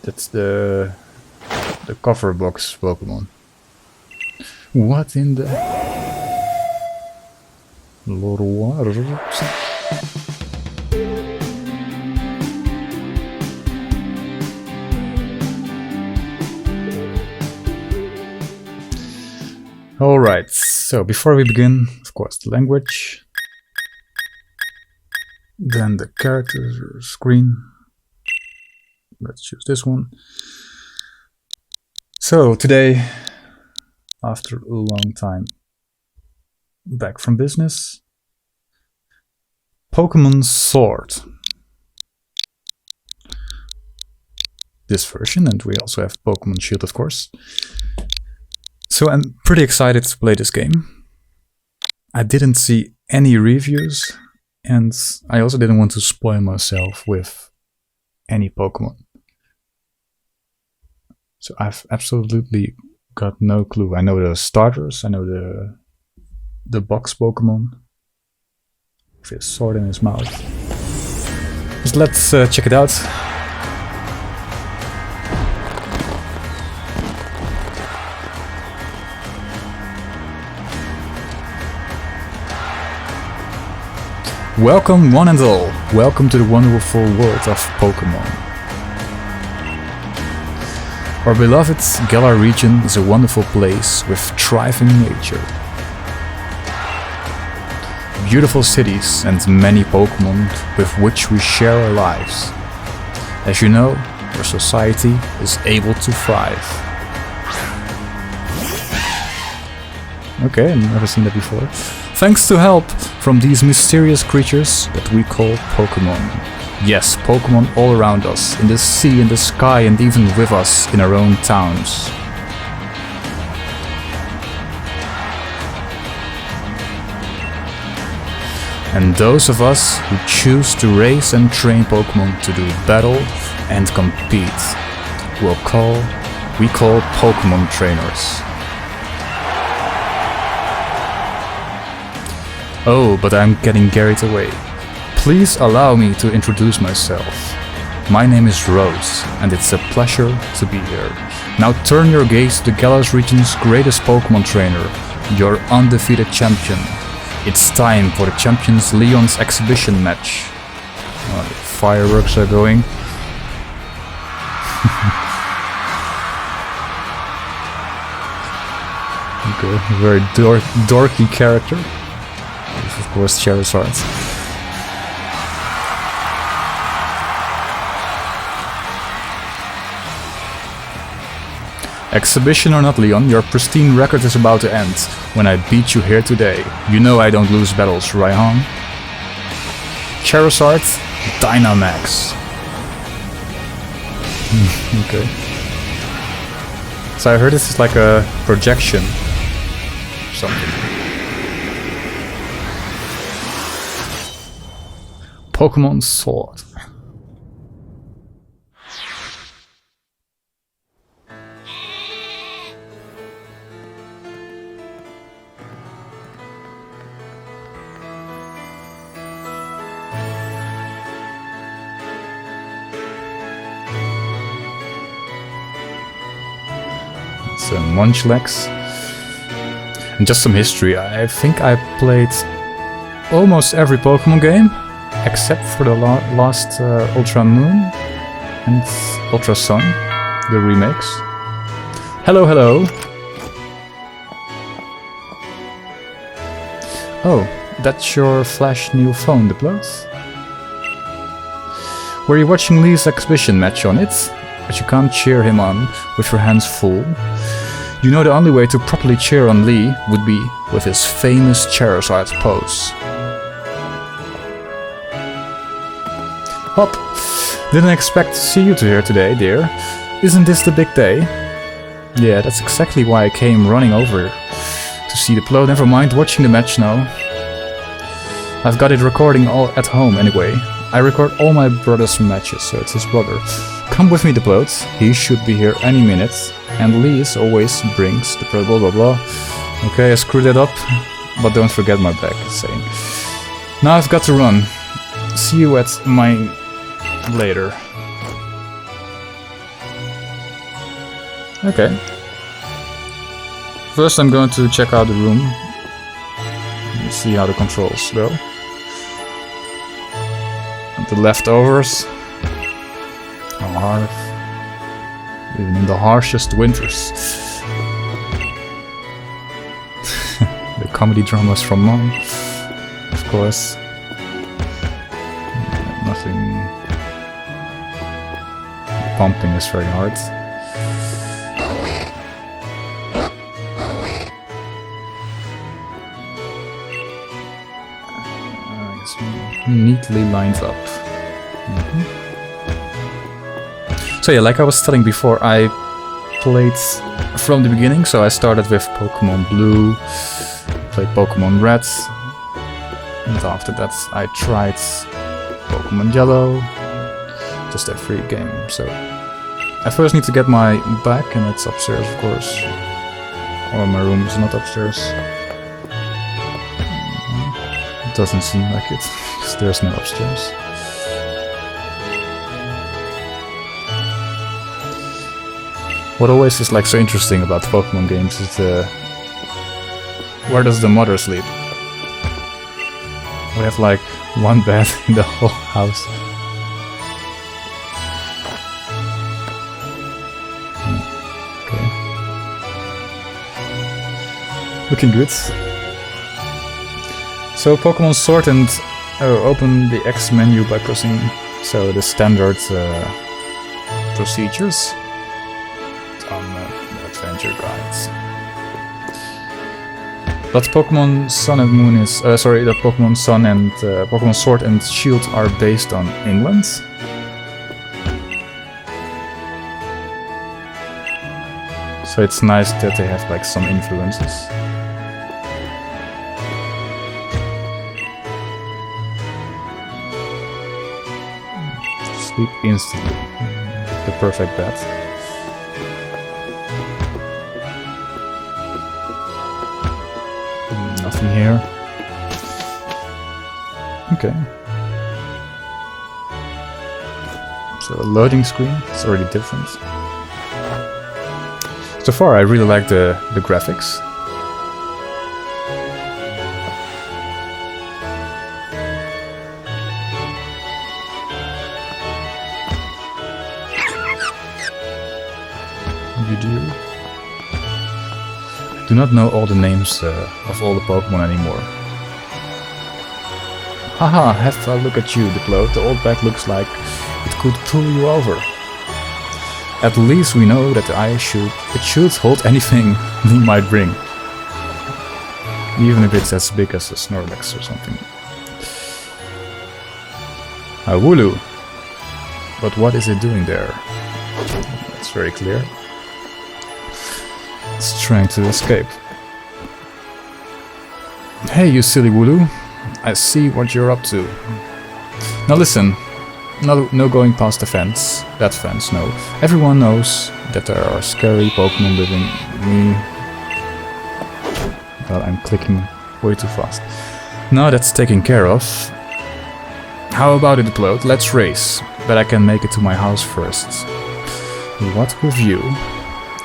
That's the cover box Pokemon. What in the Lord Waters? Alright, so before we begin, of course, the language. Then the character screen. Let's choose this one. So today, after a long time back from business, Pokemon Sword. This version, and we also have Pokemon Shield, of course. So I'm pretty excited to play this game. I didn't see any reviews, and I also didn't want to spoil myself with any Pokemon. So I've absolutely got no clue. I know the starters, I know the box Pokemon with his sword in his mouth. Just let's check it out. Welcome one and all. Welcome to the wonderful world of Pokemon. Our beloved Galar region is a wonderful place with thriving nature, beautiful cities and many Pokemon with which we share our lives. As you know, our society is able to thrive. Okay, I've never seen that before. Thanks to help from these mysterious creatures that we call Pokemon. Yes, Pokemon all around us, in the sea, in the sky, and even with us in our own towns. And those of us who choose to raise and train Pokemon to do battle and compete, we call Pokemon trainers. Oh, but I'm getting carried away. Please allow me to introduce myself. My name is Rose, and it's a pleasure to be here. Now turn your gaze to the Galar region's greatest Pokemon trainer, your undefeated champion. It's time for the Champions Leon's exhibition match. Oh, the fireworks are going. Okay, very dorky character. Of course, Charizard. Exhibition or not, Leon, your pristine record is about to end when I beat you here today. You know I don't lose battles, Raihan. Charizard, Dynamax. Okay. So I heard this is like a projection or something. Pokemon Sword. It's a Munchlax. And just some history, I think I played almost every Pokemon game except for the last Ultra Moon and Ultra Sun, the remakes. Hello, hello. Oh, that's your flash new phone, Deplode. Were you watching Lee's exhibition match on it? But you can't cheer him on with your hands full. You know the only way to properly cheer on Lee would be with his famous Charizard pose. Hop, didn't expect to see you here today, dear. Isn't this the big day? Yeah, that's exactly why I came running over to see Deplode. Never mind watching the match now. I've got it recording all at home anyway. I record all my brother's matches, so it's his brother. Come with me, Deplode. He should be here any minute. And Lee always brings the blah blah blah. Okay, I screwed it up, but don't forget my back, saying. Now I've got to run. See you at mine later. Okay. First I'm going to check out the room and see how the controls go. The leftovers. How hard. Even in the harshest winters. The comedy dramas from Mom, of course. Nothing. Pumping is very hard. Neatly lined up. So yeah, like I was telling before, I played from the beginning. So I started with Pokemon Blue, played Pokemon Red, and after that I tried Pokemon Yellow. Just a free game. So I first need to get my bag, and it's upstairs, of course. Or my room is not upstairs. It doesn't seem like it, because there's no upstairs. What always is like so interesting about Pokemon games is where does the mother sleep? We have like one bed in the whole house. Okay. Looking good. So Pokemon Sword and open the X menu by pressing the standard procedures on the adventure guides. But Pokemon Sun and Moon is the Pokemon Sun and Pokemon Sword and Shield are based on England. So it's nice that they have like some influences. Sleep instantly. The perfect bed. Nothing here. Okay. So a loading screen, it's already different. So far I really like the graphics. You do? I do not know all the names of all the Pokemon anymore. Haha, have a look at you, Deplode. The old bag looks like it could pull you over. At least we know that it should hold anything we might bring. Even if it's as big as a Snorlax or something. A Wooloo. But what is it doing there? That's very clear. It's trying to escape. Hey, you silly Wooloo. I see what you're up to. Now listen. No going past the fence. That fence, no. Everyone knows that there are scary Pokemon living me. Well, I'm clicking way too fast. Now that's taken care of. How about it, Deplode? Let's race. But I can make it to my house first. What with you?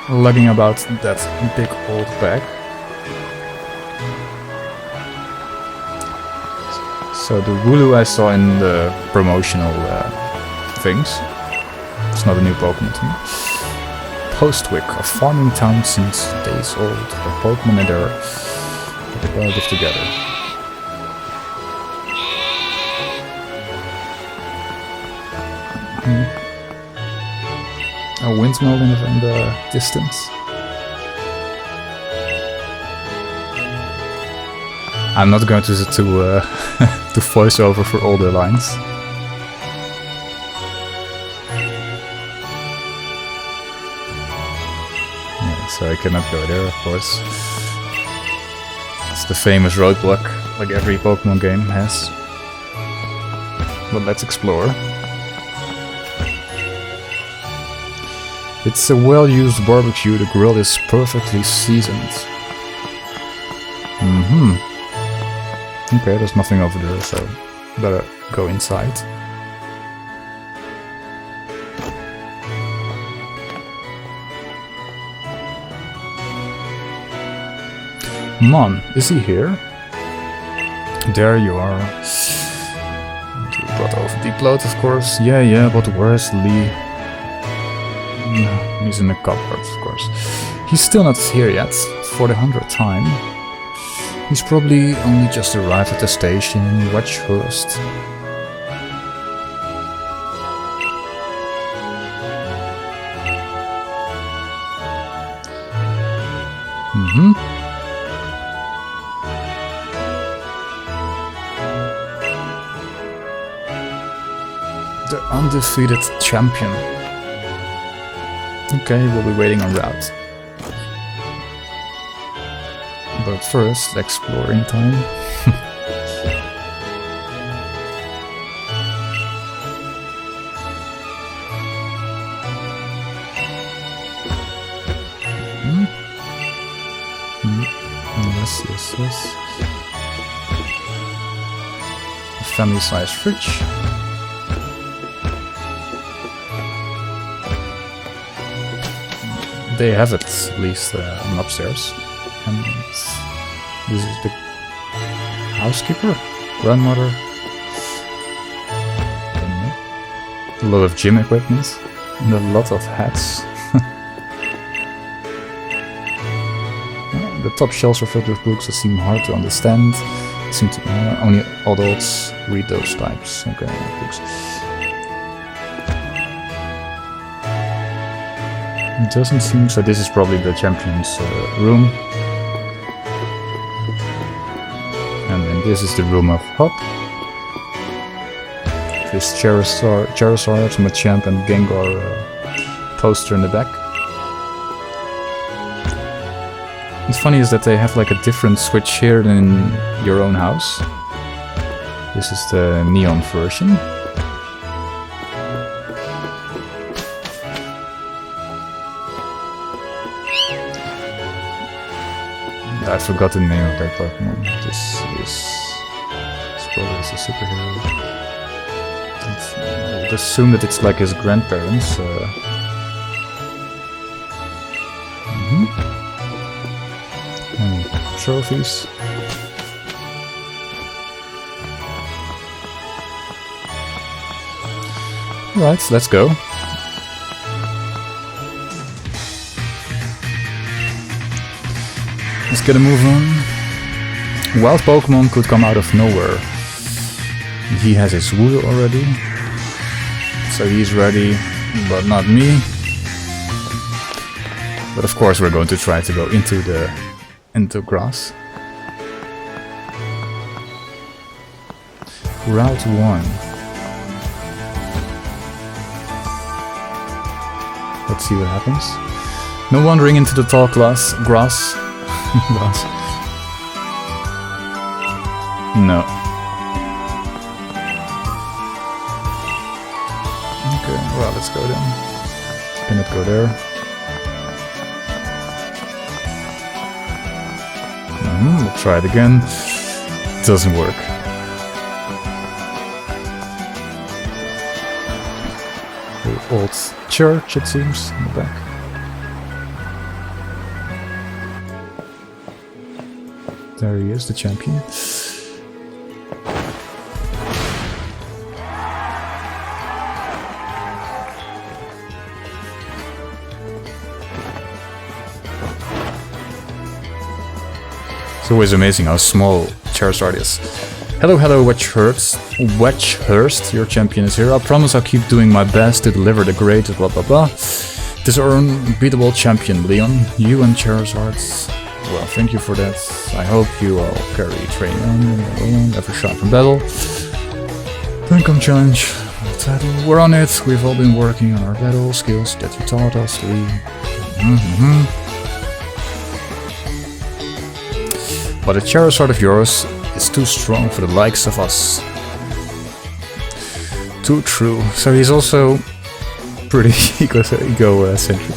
Lugging about that big old bag. So the Wooloo I saw in the promotional things. It's not a new Pokemon to me. Postwick, a farming town since days old. A Pokemon and their live together. A windmill in the distance. I'm not going to to voice over for all the lines. Yeah, so I cannot go there, of course. It's the famous roadblock, like every Pokemon game has. But let's explore. It's a well-used barbecue. The grill is perfectly seasoned. Okay, there's nothing over there, so better go inside. Mon, is he here? There you are. You brought over Deplode, of course. Yeah, but where's Lee? No, he's in the cupboard, of course. He's still not here yet, for the 100th time. He's probably only just arrived at the station in Wedgehurst. The undefeated champion. Okay, we'll be waiting en route. But first, exploring time. Yes. A family-sized fridge. They have it, at least upstairs. And this is the housekeeper, grandmother. A lot of gym equipment and a lot of hats. The top shelves are filled with books that seem hard to understand. Seem to only adults read those types. Okay, books. It doesn't seem so. This is probably the champion's room. And then this is the room of Hop. This Charizard, Machamp and Gengar poster in the back. What's funny is that they have like a different switch here than in your own house. This is the neon version. I forgot the name of that Pokemon. This probably is a superhero. I would assume that it's like his grandparents. Trophies. Alright, let's go. Let's get a move on. Wild Pokemon could come out of nowhere. He has his wool already. So he's ready, but not me. But of course we're going to try to go into grass. Route 1. Let's see what happens. No wandering into the tall grass. Grass. No. Okay, well, let's go then. Cannot go there. We'll try it again. Doesn't work. The old church, it seems, in the back. There he is, the champion. It's always amazing how small Charizard is. Hello, Wedgehurst, your champion is here. I promise I'll keep doing my best to deliver the great blah blah blah. This is our unbeatable champion, Leon. You and Charizard. Well, thank you for that. I hope you all carry training on, every shot from battle. Then come challenge. Title. We're on it. We've all been working on our battle skills that you taught us. But the Charizard of yours is too strong for the likes of us. Too true. So he's also pretty ego-centric.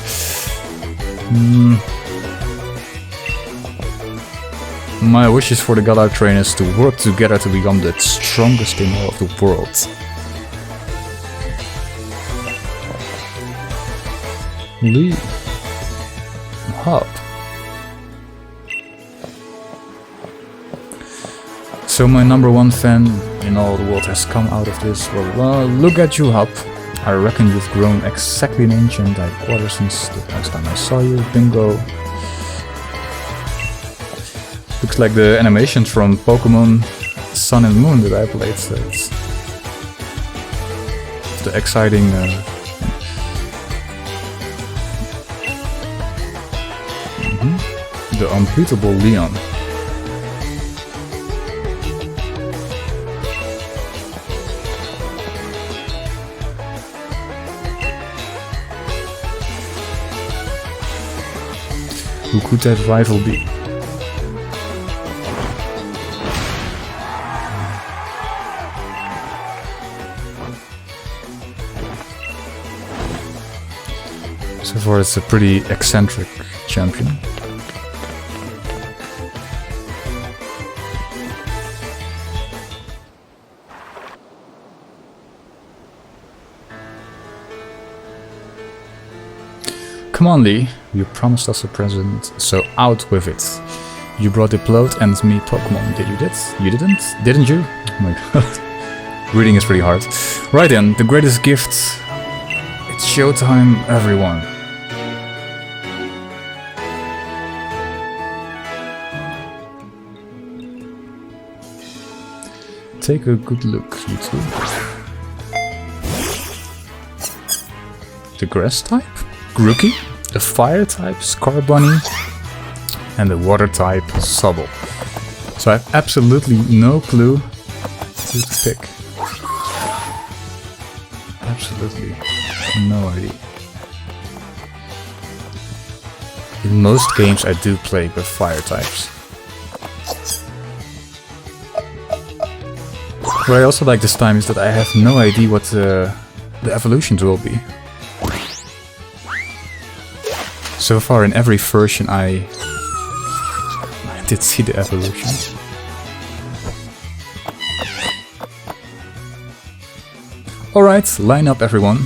My wish is for the Galar trainers to work together to become the strongest in all of the world. Lee. Hop. So my #1 fan in all the world has come out of this. Well, look at you, Hop. I reckon you've grown exactly an inch and a quarter since the last time I saw you. Bingo. Looks like the animations from Pokemon Sun and Moon that I played. So it's the exciting the unbeatable Leon. Who could that rival be? So far it's a pretty eccentric champion. Come on, Lee. You promised us a present, so out with it. You brought Deplode and me Pokemon. Did you did? You didn't? Didn't you? Oh my god. Reading is pretty hard. Right then, the greatest gift. It's showtime, everyone. Take a good look, you two. The grass type? Grookey, the fire type Scarbunny, and the water type Sobble. So I have absolutely no clue who to pick. Absolutely no idea. In most games I do play with fire types. What I also like this time is that I have no idea what the evolutions will be. So far in every version I did see the evolution. Alright, line up everyone.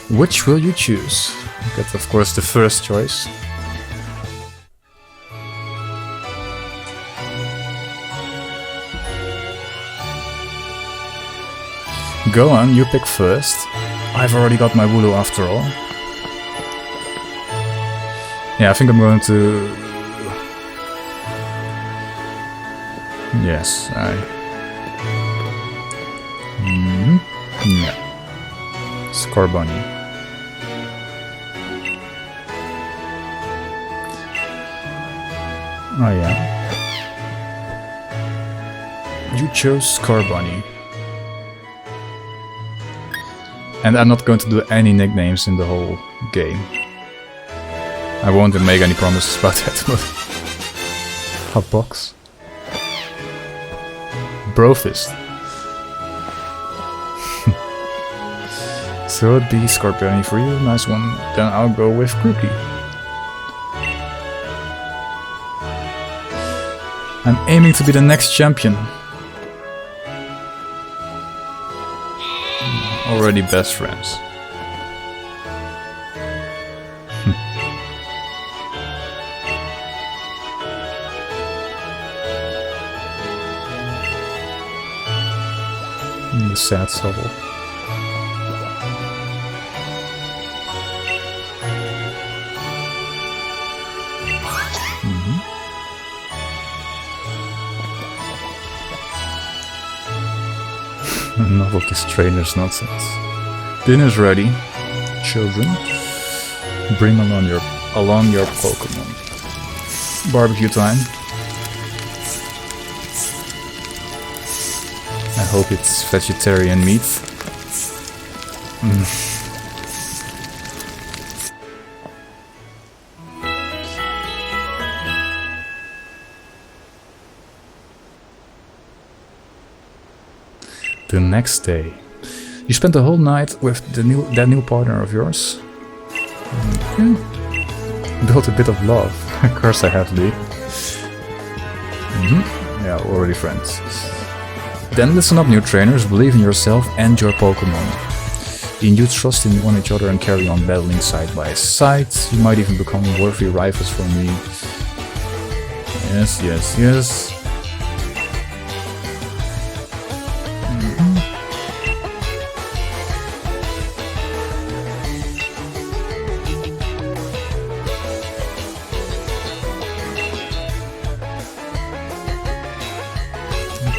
Which will you choose? That's of course the first choice. Go on, you pick first. I've already got my Wooloo after all. Yeah, I think I'm going to... Yes, yeah. Scarbunny. Oh yeah. You chose Scarbunny. And I'm not going to do any nicknames in the whole game. I won't make any promises about that, but... Hotbox. Brofist. So it'd be Scarbunny for you, nice one. Then I'll go with Grookey. I'm aiming to be the next champion. Already best friends. The sad Sobble. Enough of this trainer's nonsense. Dinner's ready, children. Bring along your Pokemon. Barbecue time. I hope it's vegetarian meat. The next day, you spent the whole night with that new partner of yours. Built a bit of love. Of course I have, Lee. Yeah, already friends. Then listen up, new trainers. Believe in yourself and your Pokemon. you trust in one each other and carry on battling side by side. You might even become worthy rivals for me. Yes, yes, yes.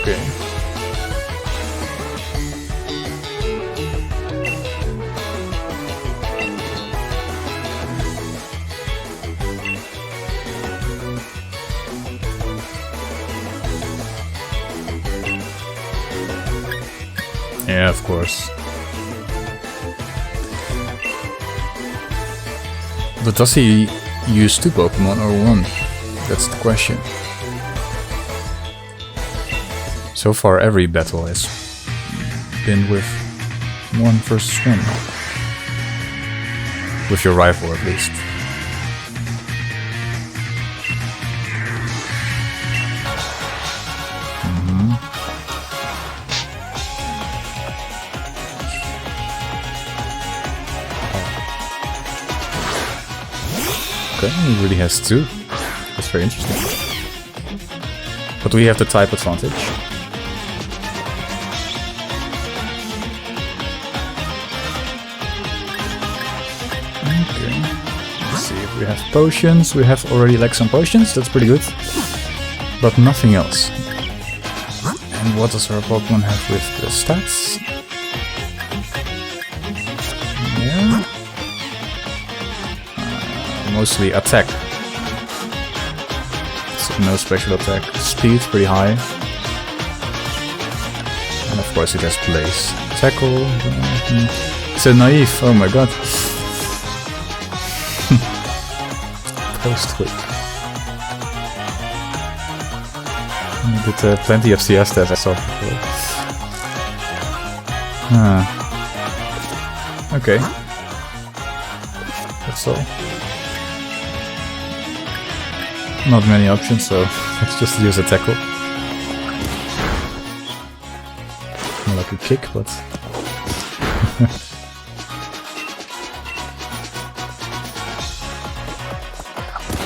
Okay. Yeah, of course. But does he use 2 Pokemon or 1? That's the question. So far every battle has been with 1 versus 1. With your rival at least. Okay, he really has 2. That's very interesting. But we have the type advantage. Okay. Let's see if we have potions. We have already like some potions, that's pretty good. But nothing else. And what does our Pokemon have with the stats? Yeah. Mostly attack. So no special attack. Speed pretty high. And of course it has Blaze. Tackle. It's a naive. Oh my god. Post quick. I did plenty of CS tests I saw before. Okay. That's all. Not many options, so let's just use a tackle. More like a kick, but...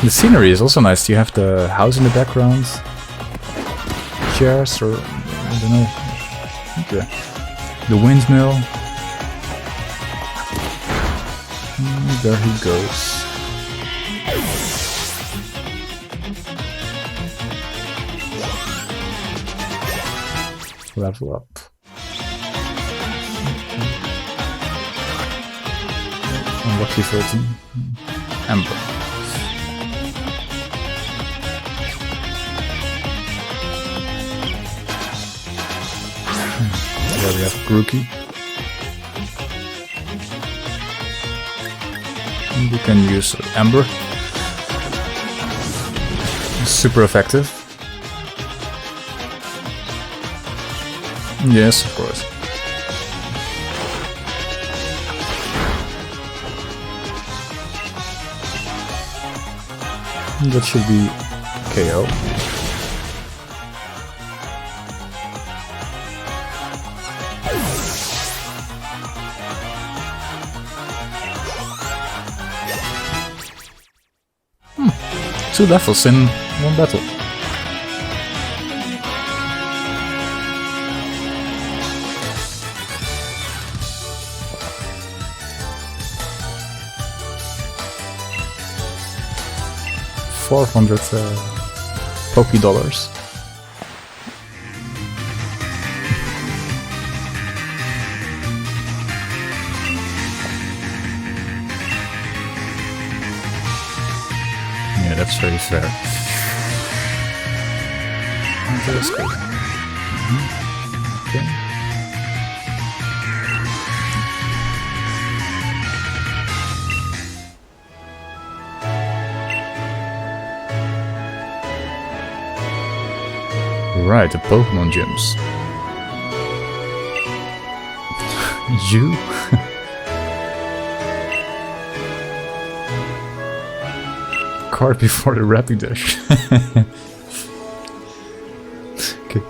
The scenery is also nice. You have the house in the background. Chairs, or... I don't know. Okay. The windmill. And there he goes. Level up. Unlucky 13. Ember. There we have Grookey. And we can use Ember. Super effective. Yes, of course. That should be KO. Two levels in one battle. $400 Poké dollars. Yeah, that's very fair. That's good. Okay. Right, the Pokemon gyms. You? Card before the Rapid Dash. Okay.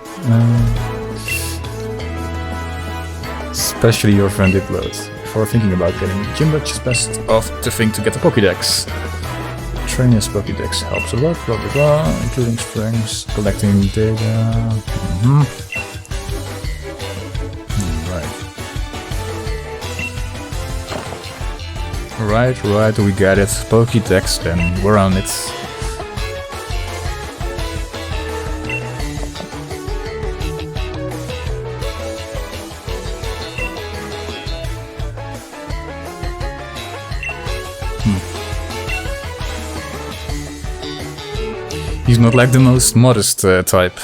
Especially your friend Deplode. before thinking about getting gym badges. Best of the thing to get the Pokédex. Trainer's Pokédex helps a lot, blah blah blah, including strings, collecting data. Right, we get it. Pokédex, then we're on it. He's not like the most modest type.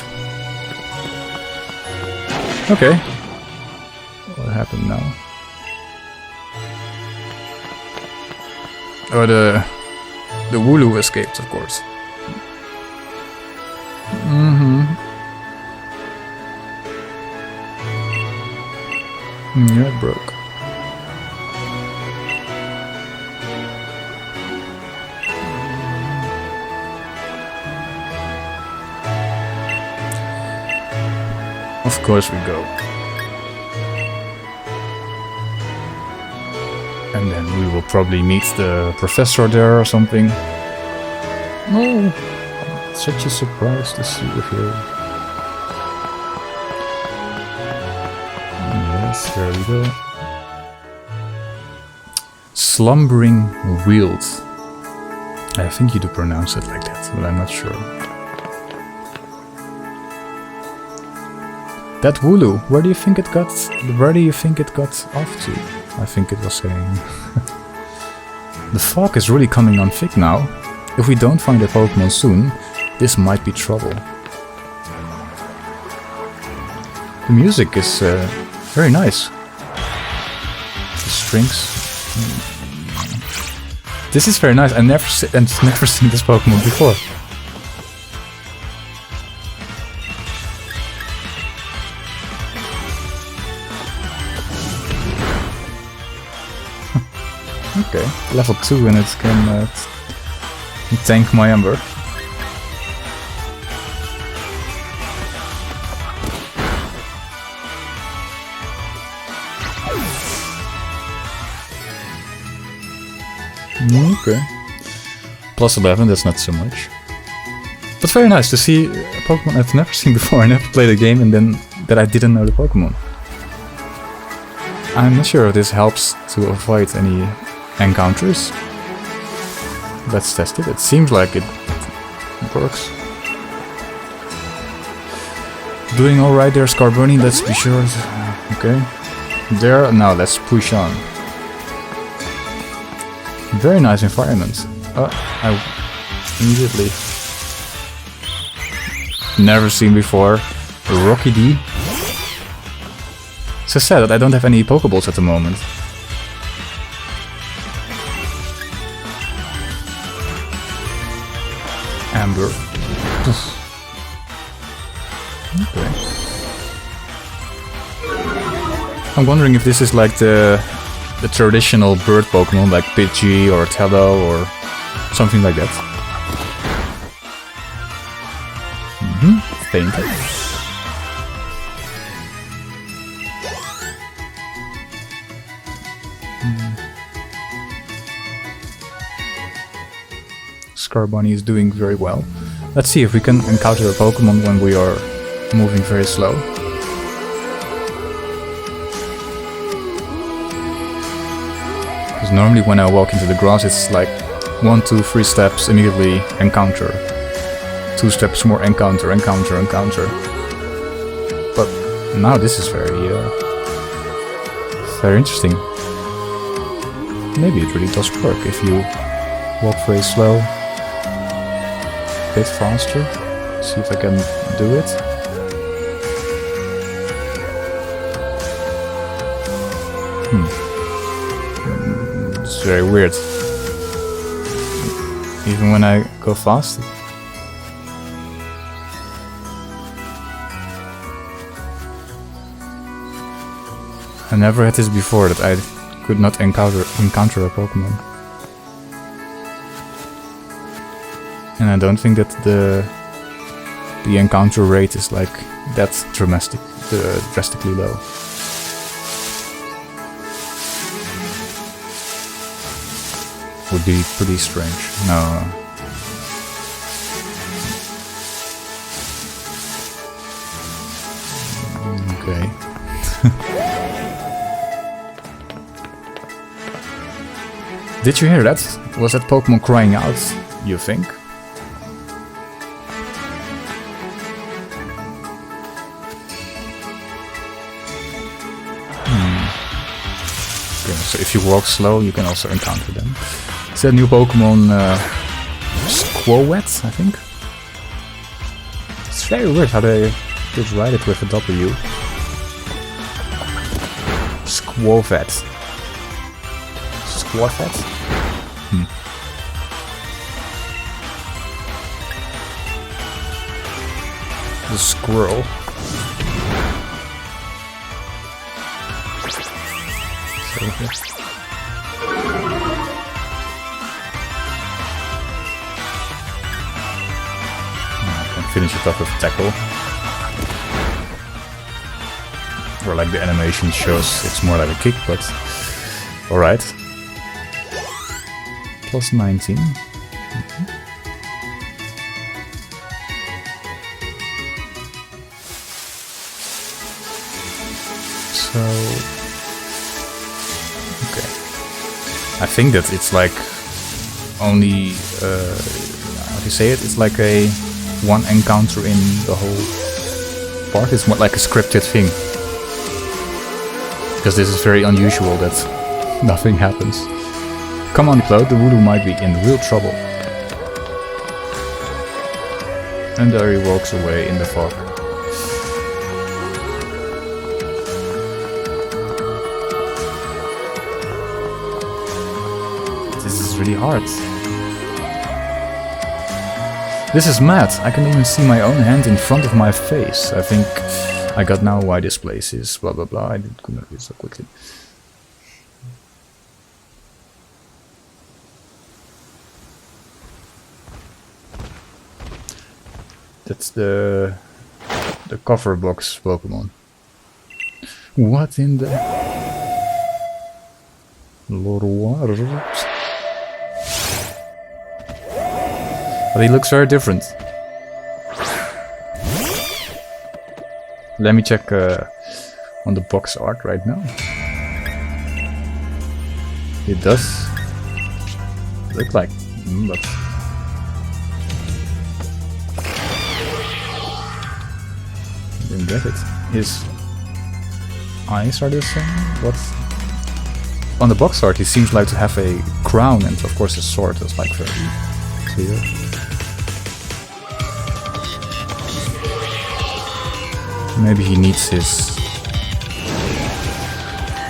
Okay. What happened now? Oh, the Wooloo escaped, of course. Yeah, it broke. Of course we go. And then we will probably meet the professor there or something. Oh, such a surprise to see you here. Yes, there we go. Slumbering Wield. I think you do pronounce it like that, but I'm not sure. That Wooloo, where do you think it got off to? I think it was saying. The fog is really coming on thick now. If we don't find a Pokemon soon, this might be trouble. The music is very nice. The strings. This is very nice. I've never seen this Pokemon before. Okay, level 2 and it can tank my Ember. Okay. Plus 11, that's not so much. But very nice to see a Pokemon I've never seen before. I never played a game and then that I didn't know the Pokemon. I'm not sure if this helps to avoid any encounters. Let's test it. It seems like it works. Doing alright there, Scarbony, let's be sure. Okay. There, now let's push on. Very nice environment. I immediately... Never seen before. Rocky D. So sad that I don't have any Pokeballs at the moment. Amber. Okay. I'm wondering if this is like the traditional bird Pokemon like Pidgey or Tello or something like that. Thank you. Scarbunny is doing very well. Let's see if we can encounter a Pokemon when we are moving very slow. Because normally when I walk into the grass it's like 1, 2, 3 steps immediately encounter. 2 steps more encounter. But now this is very interesting. Maybe it really does work if you walk very slow, a bit faster. See if I can do it. It's very weird. Even when I go fast. I never had this before, that I could not encounter a Pokemon. And I don't think that the encounter rate is like that drastically low. would be pretty strange. No. Okay. Did you hear that? Was that Pokemon crying out, you think? Okay, so if you walk slow, you can also encounter them. Is that new Pokemon Squowet, I think? It's very weird how they did write it with a W. Squowet. Squawfet? The squirrel. So here. I can finish it off with tackle. Or like the animation shows, it's more like a kick, but alright. Plus 19. So okay, I think that it's like only how do you say it? It's like a one encounter in the whole part. It's more like a scripted thing, because this is very unusual that nothing happens. Come on, Deplode, the Voodoo might be in real trouble. And there he walks away in the fog. This is really hard. This is mad. I can even see my own hand in front of my face. I think I got now why this place is blah blah blah. I couldn't read so quickly. That's the cover box Pokemon. What in the Lord? But he looks very different. Let me check on the box art right now. It does look like, but didn't get it. His eyes are the same. What? On the box art, he seems like to have a crown, and of course his sword is like very clear. Maybe he needs his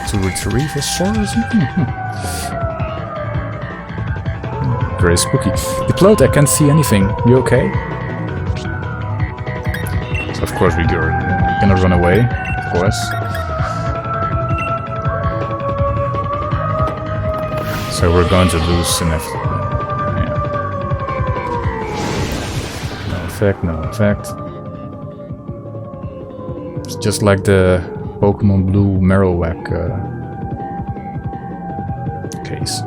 to retrieve his sword or something. Very spooky. Deplode, I can't see anything. You okay? So of course we're gonna run away, of course. So we're going to lose inevitably. Yeah. No effect, no effect. It's just like the Pokemon Blue Marowak case.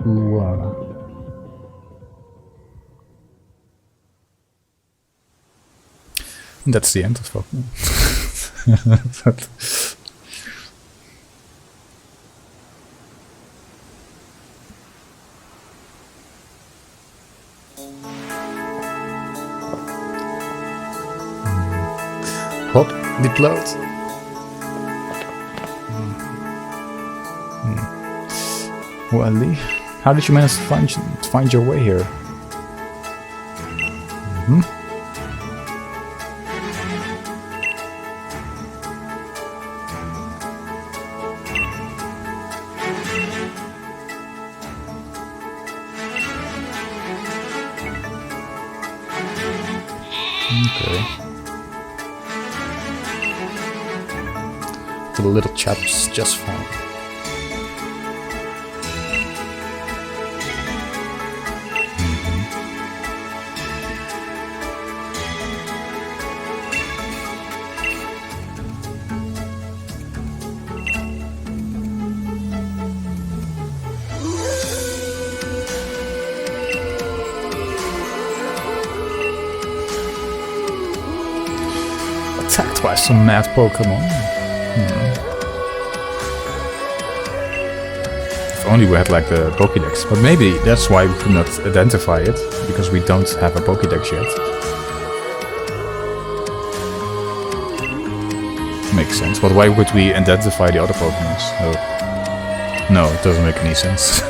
Ooh, that's the end of Pokemon. Hop, Deplode. Wally, how did you manage to find your way here? Okay. The little chap's just fine. attacked by some mad Pokemon. If only we had like the Pokédex. But maybe that's why we could not identify it, because we don't have a Pokédex yet. Makes sense. But why would we identify the other Pokemon? No, it doesn't make any sense.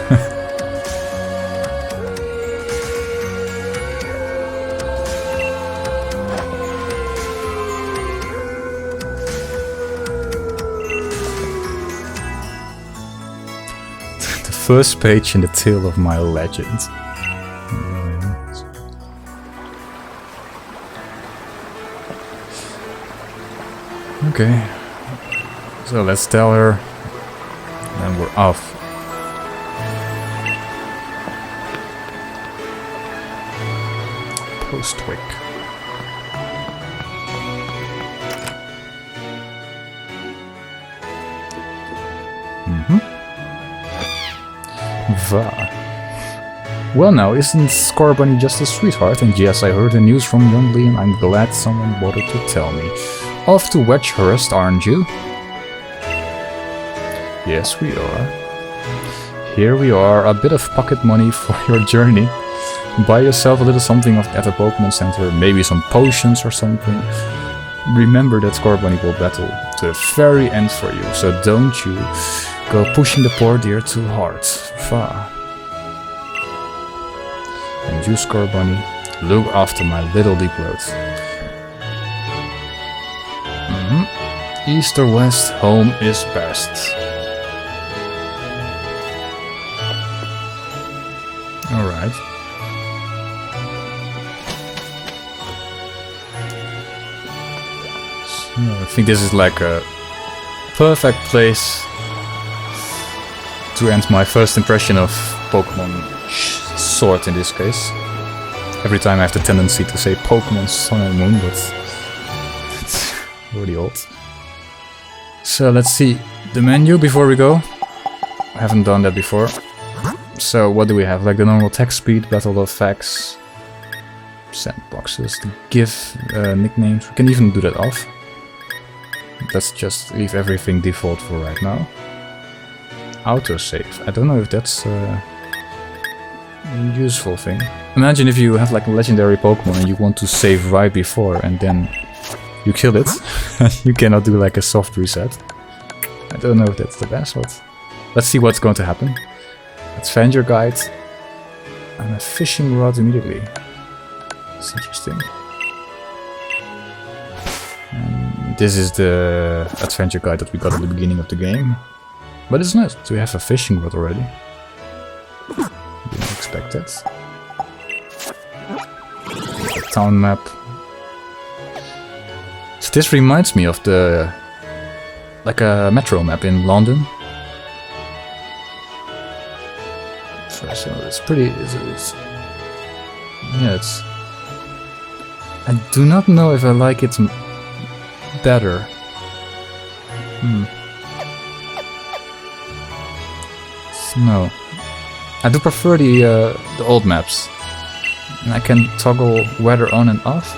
First page in the tale of my legend. Okay, so let's tell her, and we're off. Postwick. Well now, isn't Scorbunny just a sweetheart? And yes, I heard the news from young Lee and I'm glad someone bothered to tell me. Off to Wedgehurst, aren't you? Yes, we are. Here we are, a bit of pocket money for your journey. Buy yourself a little something at a Pokemon Center, maybe some potions or something. Remember that Scorbunny will battle to the very end for you, so don't you go pushing the poor dear too hard. Fa. And you, Scorbunny, look after my little Deplode. East or west, home is best. Alright. So I think this is like a perfect place to end my first impression of Pokemon Sword in this case. Every time I have the tendency to say Pokemon Sun and Moon, but it's really old. So let's see the menu before we go. I haven't done that before. So what do we have? Like the normal text speed, battle of facts, sandboxes, to give nicknames. We can even do that off. Let's just leave everything default for right now. Autosave. I don't know if that's a useful thing. Imagine if you have like a legendary Pokemon and you want to save right before and then you kill it. You cannot do like a soft reset. I don't know if that's the best, but let's see what's going to happen. Adventure guide and a fishing rod immediately. That's interesting. And this is the adventure guide that we got at the beginning of the game. But it's nice to have a fishing rod already. Didn't expect that. The town map. So this reminds me of the like a metro map in London. So it's pretty. Yeah, it's. I do not know if I like it better. No, I do prefer the old maps, and I can toggle weather on and off.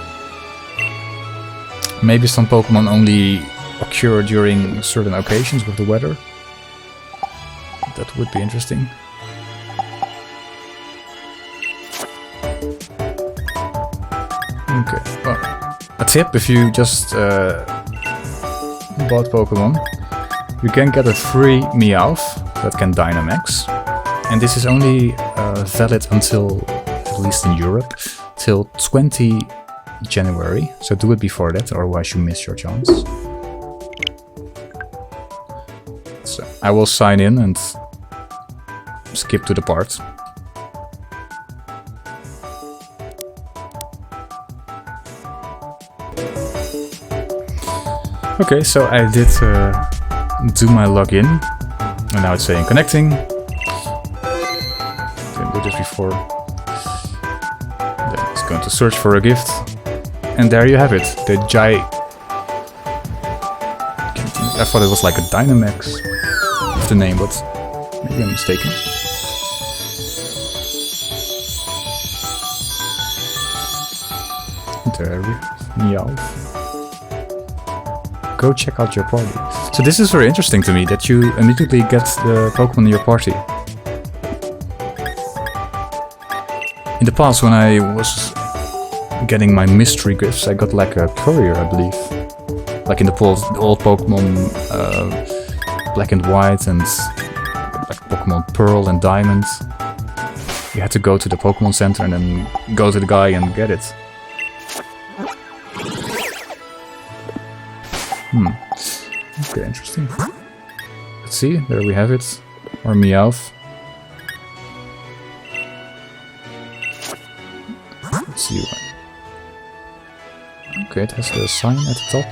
Maybe some Pokemon only occur during certain occasions with the weather. That would be interesting. Okay, well, a tip if you just bought Pokemon, you can get a free Meowth that can Dynamax, and this is only valid until, at least in Europe, till 20 January, so do it before that, otherwise you miss your chance. So I will sign in and skip to the part. Okay, so I did do my login, and now it's saying connecting. Didn't do this before. Then it's going to search for a gift, and there you have it. The I thought it was like a Dynamax of the name, but maybe I'm mistaken. There we Meowth. Go check out your party. So this is very interesting to me, that you immediately get the Pokemon in your party. In the past, when I was getting my mystery gifts, I got like a courier, I believe. Like in the old Pokemon Black and White and like Pokemon Pearl and Diamond. You had to go to the Pokemon Center and then go to the guy and get it. Okay, interesting. Let's see, there we have it. Or Meowth. Let's see. Okay, it has the sign at the top.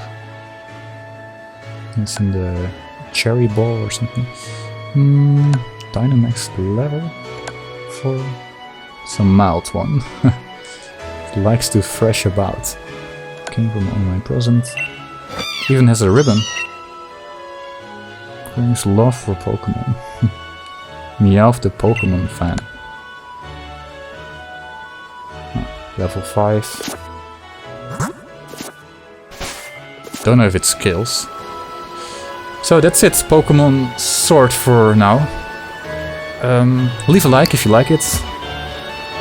It's in the cherry ball or something. Dynamax level for it's a mild one. It likes to thrash about. Came from online present. Even has a ribbon. Brings love for Pokemon. Meowth the Pokemon fan. Level 5. Don't know if it scales. So that's it, Pokemon Sword for now. Leave a like if you like it.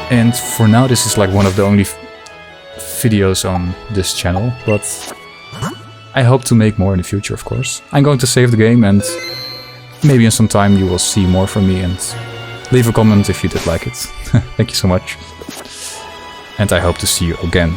And for now this is like one of the only videos on this channel, but I hope to make more in the future, of course. I'm going to save the game and maybe in some time you will see more from me, and leave a comment if you did like it. Thank you so much. And I hope to see you again.